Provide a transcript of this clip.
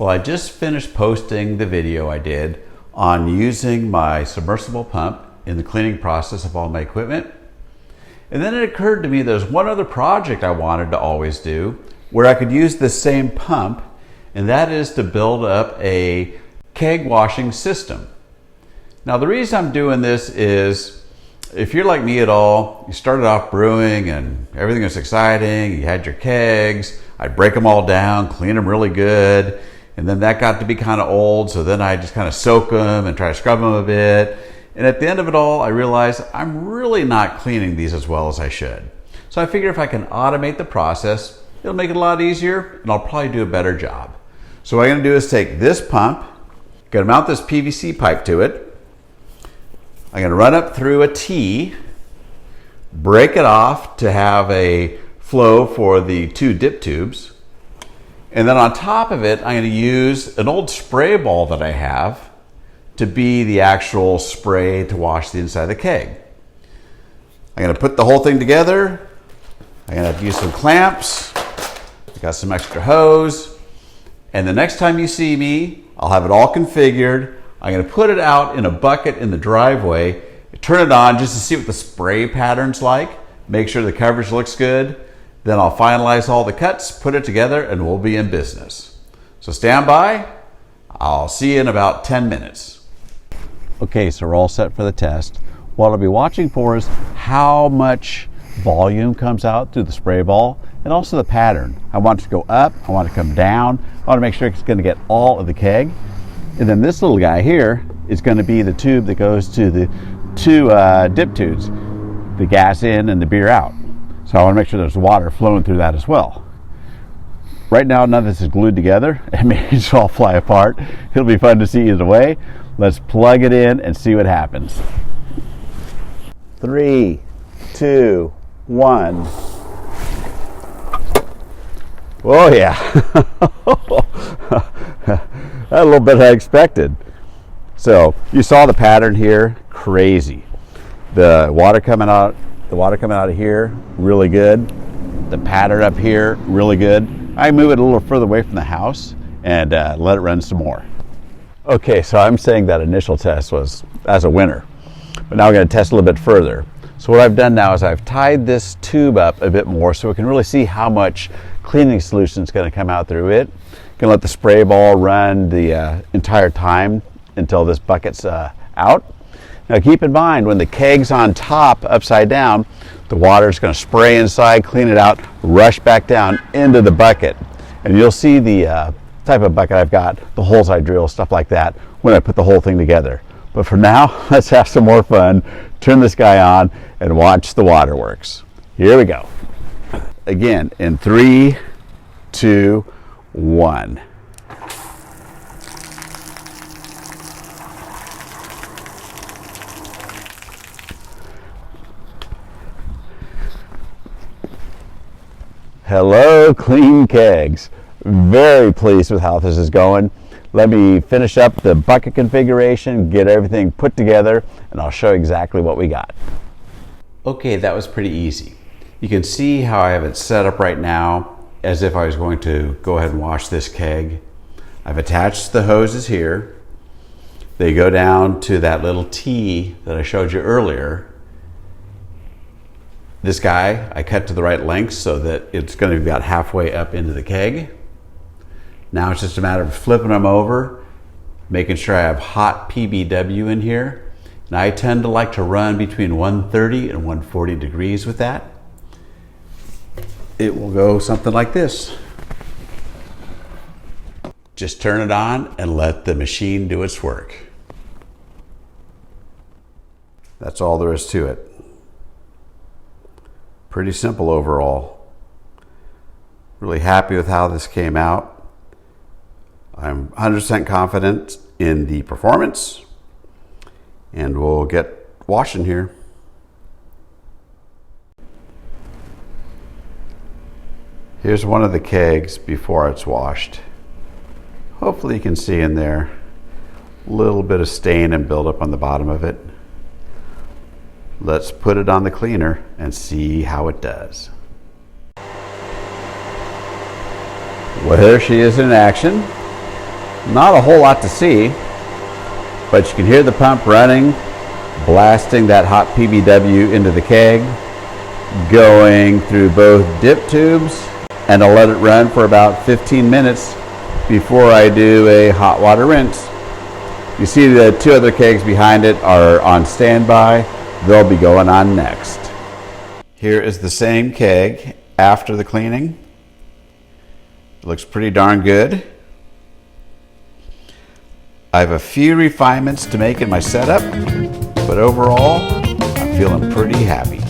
Well, I just finished posting the video I did on using my submersible pump in the cleaning process of all my equipment. And then it occurred to me there's one other project I wanted to always do where I could use this same pump, and that is to build up a keg washing system. Now the reason I'm doing this is, if you're like me at all, you started off brewing and everything was exciting, you had your kegs, I'd break them all down, clean them really good, and then that got to be kind of old, so then I just kind of soak them and try to scrub them a bit. And at the end of it all, I realized I'm really not cleaning these as well as I should. So I figured if I can automate the process, it'll make it a lot easier and I'll probably do a better job. So what I'm gonna do is take this pump, gonna mount this PVC pipe to it. I'm gonna run up through a T, break it off to have a flow for the 2 dip tubes. And then on top of it, I'm gonna use an old spray ball that I have to be the actual spray to wash the inside of the keg. I'm gonna put the whole thing together. I'm gonna have to use some clamps. I got some extra hose. And the next time you see me, I'll have it all configured. I'm gonna put it out in a bucket in the driveway, turn it on just to see what the spray pattern's like, make sure the coverage looks good. Then I'll finalize all the cuts, put it together, and we'll be in business. So stand by. I'll see you in about 10 minutes. Okay, so we're all set for the test. What I'll be watching for is how much volume comes out through the spray ball and also the pattern. I want it to go up, I want it to come down, I want to make sure it's going to get all of the keg. And then this little guy here is going to be the tube that goes to the 2 dip tubes, the gas in and the beer out. So I want to make sure there's water flowing through that as well. Right now, none of this is glued together. It may just all fly apart. It'll be fun to see either way. Let's plug it in and see what happens. 3, 2, 1. Oh yeah. That's a little bit I expected. So you saw the pattern here, crazy. The water coming out of here, really good. The pattern up here, really good. I move it a little further away from the house and let it run some more. Okay, so I'm saying that initial test was as a winner, but now we're going to test a little bit further. So what I've done now is I've tied this tube up a bit more so we can really see how much cleaning solution is going to come out through it. Going to let the spray ball run the entire time until this bucket's out. Now keep in mind, when the keg's on top, upside down, the water is going to spray inside, clean it out, rush back down into the bucket. And you'll see the type of bucket I've got, the holes I drill, stuff like that, when I put the whole thing together. But for now, let's have some more fun, turn this guy on, and watch the waterworks. Here we go. Again, in 3, 2, 1. Hello, clean kegs. Very pleased with how this is going. Let me finish up the bucket configuration, get everything put together, and I'll show you exactly what we got. Okay, that was pretty easy. You can see how I have it set up right now as if I was going to go ahead and wash this keg. I've attached the hoses here. They go down to that little T that I showed you earlier. This guy I cut to the right length so that it's going to be about halfway up into the keg. Now it's just a matter of flipping them over, making sure I have hot PBW in here. And I tend to like to run between 130 and 140 degrees with that. It will go something like this. Just turn it on and let the machine do its work. That's all there is to it. Pretty simple overall. Really happy with how this came out. I'm 100% confident in the performance, and we'll get washing here. Here's one of the kegs before it's washed. Hopefully you can see in there a little bit of stain and buildup on the bottom of it. Let's put it on the cleaner and see how it does. Well, here she is in action. Not a whole lot to see, but you can hear the pump running, blasting that hot PBW into the keg, going through both dip tubes, and I'll let it run for about 15 minutes before I do a hot water rinse. You see the two other kegs behind it are on standby. They'll be going on next. Here is the same keg after the cleaning. It looks pretty darn good. I have a few refinements to make in my setup, but overall, I'm feeling pretty happy.